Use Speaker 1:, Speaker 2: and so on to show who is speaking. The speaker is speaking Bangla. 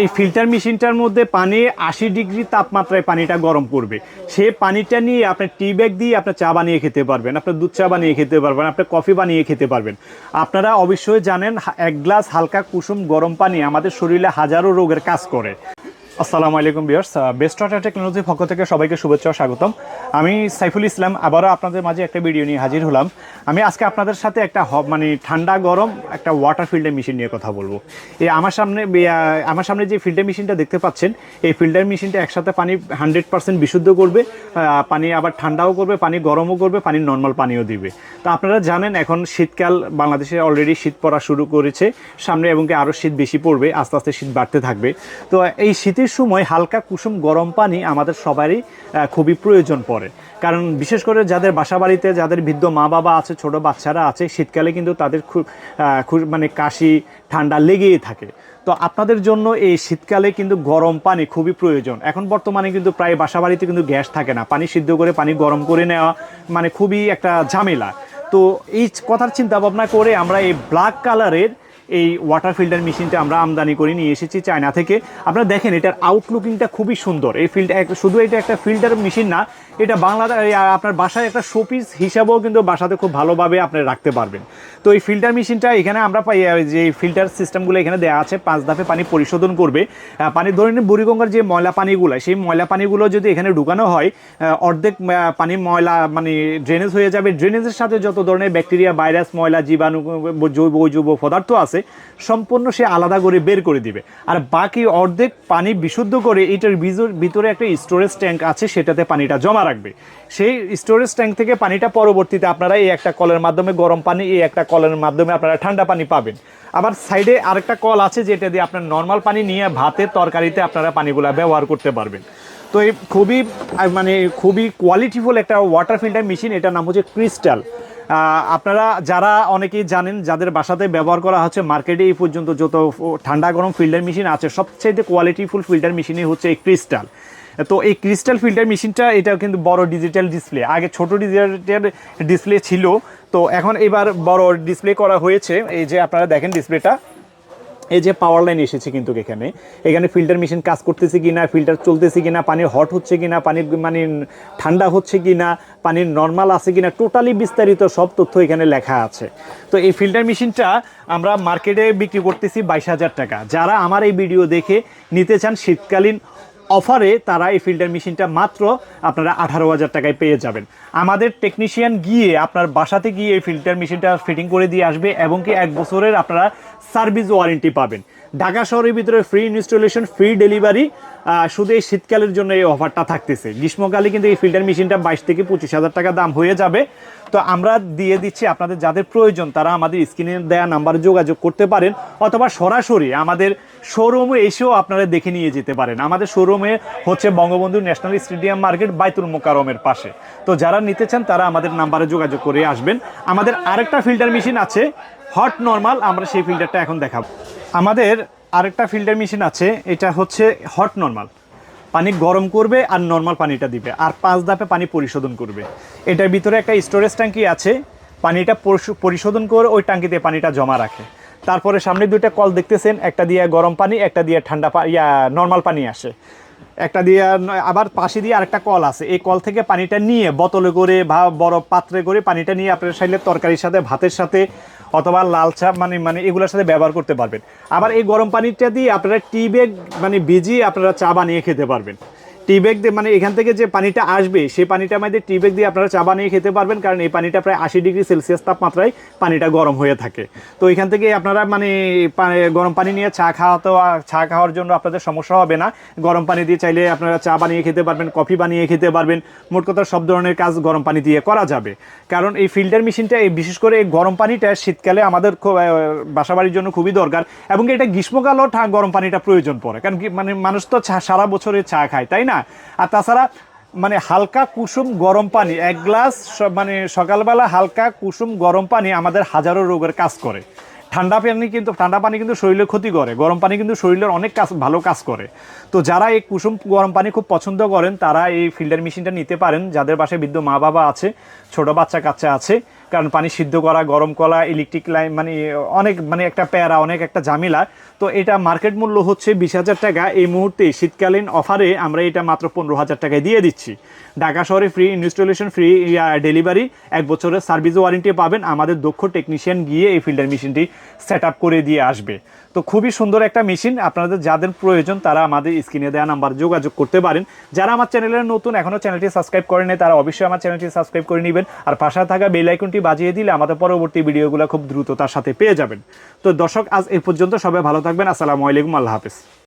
Speaker 1: এই ফিল্টার মেশিনটার মধ্যে পানি 80 ডিগ্রি তাপমাত্রায় পানিটা গরম করবে। সে পানিটা নিয়ে আপনার টি ব্যাগ দিয়ে আপনার চা বানিয়ে খেতে পারবেন, আপনার দুধ চা বানিয়ে খেতে পারবেন, আপনার কফি বানিয়ে খেতে পারবেন। আপনারা অবশ্যই জানেন এক গ্লাস হালকা কুসুম গরম পানি আমাদের শরীরে হাজারো রোগের কাজ করে। আসসালামু আলাইকুম ভিউয়ার্স, বেস্ট ওয়াটার টেকনোলজির পক্ষ থেকে সবাইকে শুভেচ্ছা ও স্বাগতম। আমি সাইফুল ইসলাম আবারও আপনাদের মাঝে একটা ভিডিও নিয়ে হাজির হলাম। আমি আজকে আপনাদের সাথে একটা ঠান্ডা গরম একটা ওয়াটার ফিল্টার মেশিন নিয়ে কথা বলবো। এই আমার সামনে যে ফিল্টার মেশিনটা দেখতে পাচ্ছেন, এই ফিল্টার মেশিনটা একসাথে পানি 100% বিশুদ্ধ করবে, পানি আবার ঠান্ডাও করবে, পানি গরমও করবে, পানি নর্মাল পানিও দিবে। তো আপনারা জানেন এখন শীতকাল, বাংলাদেশে অলরেডি শীত পড়া শুরু করেছে সামনে, এবং কি আরও শীত বেশি পড়বে, আস্তে আস্তে শীত বাড়তে থাকবে। তো এই শীতের সময় হালকা কুসুম গরম পানি আমাদের সবারই খুবই প্রয়োজন পড়ে। কারণ বিশেষ করে যাদের বাসা বাড়িতে যাদের বৃদ্ধ মা বাবা আছে, ছোট বাচ্চারা আছে, শীতকালে কিন্তু তাদের খুব কাশি ঠান্ডা লেগেই থাকে। তো আপনাদের জন্য এই শীতকালে কিন্তু গরম পানি খুবই প্রয়োজন। এখন বর্তমানে কিন্তু প্রায় বাসা বাড়িতে কিন্তু গ্যাস থাকে না, পানি সিদ্ধ করে পানি গরম করে নেওয়া খুবই একটা ঝামেলা। তো এই কথার চিন্তা ভাবনা করে আমরা এই ব্ল্যাক কালারের এই ওয়াটার ফিল্টার মেশিনটা আমরা আমদানি করে নিয়ে এসেছি চায়না থেকে। আপনারা দেখেন এটার আউটলুকিংটা খুবই সুন্দর। এই শুধু এটা একটা ফিল্টার মেশিন না, এটা আপনার বাসায় একটা শোপিস হিসাবেও কিন্তু বাসাতে খুব ভালোভাবে আপনি রাখতে পারবেন। তো এই ফিল্টার মেশিনটা এখানে আমরা পাই, যে ফিল্টার সিস্টেমগুলো এখানে দেওয়া আছে, 5 ধাপে পানি পরিশোধন করবে। পানি ধরে নিন বুড়িগঙ্গার যে ময়লা পানিগুলো, সেই ময়লা পানিগুলো যদি এখানে ঢুকানো হয়, অর্ধেক পানি ময়লা ড্রেনেজ হয়ে যাবে। ড্রেনেজের সাথে যত ধরনের ব্যাকটেরিয়া, ভাইরাস, ময়লা, জীবাণু, জৈব পদার্থ আছে সম্পূর্ণ সে আলাদা করে বের করে দিবে। আর বাকি অর্ধেক পানি বিশুদ্ধ করে এটার ভিতরে একটা স্টোরেজ ট্যাঙ্ক আছে, সেটাতে পানিটা জমা রাখবে। সেই স্টোরেজ ট্যাঙ্ক থেকে পানিটা পরবর্তীতে আপনারা এই একটা কলের মাধ্যমে গরম পানি, এই একটা কলের মাধ্যমে আপনারা ঠান্ডা পানি পাবেন। আবার সাইডে আরেকটা কল আছে যেটা দিয়ে আপনার নর্মাল পানি নিয়ে ভাতের তরকারিতে আপনারা পানিগুলো ব্যবহার করতে পারবেন। তো এই খুবই কোয়ালিটিফুল একটা ওয়াটার ফিল্টার মেশিন। এটার নাম হচ্ছে ক্রিস্টাল। আপনারা যারা অনেকেই জানেন, যাদের বাসাতে ব্যবহার করা হচ্ছে, মার্কেটে এই পর্যন্ত যত ঠান্ডা গরম ফিল্টার মেশিন আছে, সবচেয়ে কোয়ালিটিফুল ফিল্টার মেশিনই হচ্ছে এই ক্রিস্টাল। তো এই ক্রিস্টাল ফিল্টার মেশিনটা এটা কিন্তু বড় ডিজিটাল ডিসপ্লে, আগে ছোট ডিজিটাল ডিসপ্লে ছিল, তো এখন এবার বড় ডিসপ্লে করা হয়েছে। এই যে আপনারা দেখেন ডিসপ্লেটা, এই যে পাওয়ার লাইন এসেছে কিন্তু এখানে ফিল্টার মেশিন কাজ করতেছে কিনা, ফিল্টার চলতেছে কিনা, পানি হট হচ্ছে কিনা, পানি ঠান্ডা হচ্ছে কিনা, পানির নর্মাল আছে কিনা, টোটালি বিস্তারিত সব তথ্য এখানে লেখা আছে। তো এই ফিল্টার মেশিনটা আমরা মার্কেটে বিক্রি করতেছি 22,000 টাকা। যারা আমার এই ভিডিও দেখে নিতে চান শীতকালীন অফারে, তারা এই ফিল্টার মেশিনটা মাত্র আপনারা 18,000 টাকায় পেয়ে যাবেন। আমাদের টেকনিশিয়ান গিয়ে আপনার বাসাতে গিয়ে এই ফিল্টার মেশিনটা ফিটিং করে দিয়ে আসবে, এবং কি 1 বছরের আপনারা সার্ভিস ওয়ারেন্টি পাবেন। ঢাকা শহরের ভিতরে ফ্রি ইনস্টলেশন, ফ্রি ডেলিভারি। শুধু এই শীতকালের জন্য এই অফারটা থাকতেছে। গ্রীষ্মকালে কিন্তু এই ফিল্টার মেশিনটা 22 থেকে 25,000 টাকা দাম হয়ে যাবে। তো আমরা দিয়ে দিচ্ছি, আপনাদের যাদের প্রয়োজন তারা আমাদের স্ক্রিনে দেওয়া নাম্বারে যোগাযোগ করতে পারেন, অথবা সরাসরি আমাদের শোরুমে এসেও আপনারা দেখে নিয়ে যেতে পারেন। আমাদের শোরুমে হচ্ছে বঙ্গবন্ধু ন্যাশনাল স্টেডিয়াম মার্কেট, বাইতুল মোকাররমের পাশে। তো যারা নিতে চান তারা আমাদের নাম্বারে যোগাযোগ করে আসবেন। আমাদের আরেকটা ফিল্টার মেশিন আছে হট নর্মাল, আমরা সেই ফিল্টারটা এখন দেখাবো। আমাদের আরেকটা ফিল্টার মেশিন আছে, এটা হচ্ছে হট নর্মাল, পানি গরম করবে আর নর্মাল পানিটা দিবে, আর 5 ধাপে পানি পরিশোধন করবে। এটার ভিতরে একটা স্টোরেজ ট্যাঙ্কি আছে, পানিটা পরিশোধন করে ওই ট্যাঙ্কিতে পানিটা জমা রাখে। তারপরে সামনে 2টা কল দেখতেছেন, একটা দিয়ে গরম পানি, একটা দিয়ে নর্মাল পানি আসে, একটা দিয়ে আবার পাশে দিয়ে আরেকটা কল আছে। এই কল থেকে পানিটা নিয়ে বোতলে করে বা বড় পাত্রে করে পানিটা নিয়ে আপনার চাইলে তরকারির সাথে, ভাতের সাথে, অথবা লাল চা এগুলোর সাথে ব্যবহার করতে পারবেন। আবার এই গরম পানিটা দিয়ে আপনারা টি ব্যাগ ভিজিয়ে আপনারা চা বানিয়ে খেতে পারবেন। টি ব্যাগ দিয়ে এখান থেকে যে পানিটা আসবে, সেই পানিটার মধ্যে টি ব্যাগ দিয়ে আপনারা চা বানিয়ে খেতে পারবেন, কারণ এই পানিটা প্রায় 80 ডিগ্রি সেলসিয়াস তাপমাত্রায় পানিটা গরম হয়ে থাকে। তো এখান থেকে আপনারা গরম পানি নিয়ে চা খাওয়ার জন্য আপনাদের সমস্যা হবে না। গরম পানি দিয়ে চাইলে আপনারা চা বানিয়ে খেতে পারবেন, কফি বানিয়ে খেতে পারবেন। মোট কথা সব ধরনের কাজ গরম পানি দিয়ে করা যাবে। কারণ এই ফিল্টার মেশিনটা, বিশেষ করে এই গরম পানিটা শীতকালে আমাদের বাসাবাড়ির জন্য খুবই দরকার, এবং এটা গ্রীষ্মকালেও গরম পানিটা প্রয়োজন পড়ে। কারণ কি মানুষ তো সারা বছরে চা খায়, তাই না? আর তাছাড়া হালকা কুসুম গরম পানি, 1 গ্লাস সকালবেলা হালকা কুসুম গরম পানি আমাদের হাজারো রোগের কাজ করে। ঠান্ডা পানি কিন্তু শরীরের ক্ষতি করে, গরম পানি কিন্তু শরীরের অনেক ভালো কাজ করে। তো যারা এই কুসুম গরম পানি খুব পছন্দ করেন তারা এই ফিল্টার মেশিনটা নিতে পারেন। যাদের বাসায় বৃদ্ধ মা বাবা আছে, ছোট বাচ্চা কাচ্চা আছে, কারণ পানি সিদ্ধ করা, গরম করা, ইলেকট্রিক লাইন মানে অনেক মানে একটা প্যারা, অনেক একটা ঝামেলা। তো এটা মার্কেট মূল্য হচ্ছে 20,000 টাকা। এই মুহূর্তে শীতকালীন অফারে আমরা এটা মাত্র 15,000 টাকায় দিয়ে দিচ্ছি। ঢাকা শহরে ফ্রি ইনস্টলেশন, ফ্রি ডেলিভারি, 1 বছরের সার্ভিস ওয়ারেন্টি পাবেন। আমাদের দক্ষ টেকনিশিয়ান গিয়ে এই ফিল্টার মেশিনটি সেট আপ করে দিয়ে আসবে। তো খুবই সুন্দর একটা মেশিন, আপনাদের যাদের প্রয়োজন তারা আমাদের স্ক্রিনে দেওয়া নাম্বার যোগাযোগ করতে পারেন। যারা আমার চ্যানেলের নতুন, এখনও চ্যানেলটি সাবস্ক্রাইব করেন নাই, তারা অবশ্যই আমার চ্যানেলটি সাবস্ক্রাইব করে নেবেন, আর পাশে থাকা বেল আইকনটি বাজিয়ে দিলে আমাদের পরবর্তী ভিডিওগুলো খুব দ্রুত তার সাথে পেয়ে যাবেন। তো দর্শক, আজ এই পর্যন্ত, সবাই ভালো থাকবেন। আসসালামু আলাইকুম, আল্লাহ হাফেজ।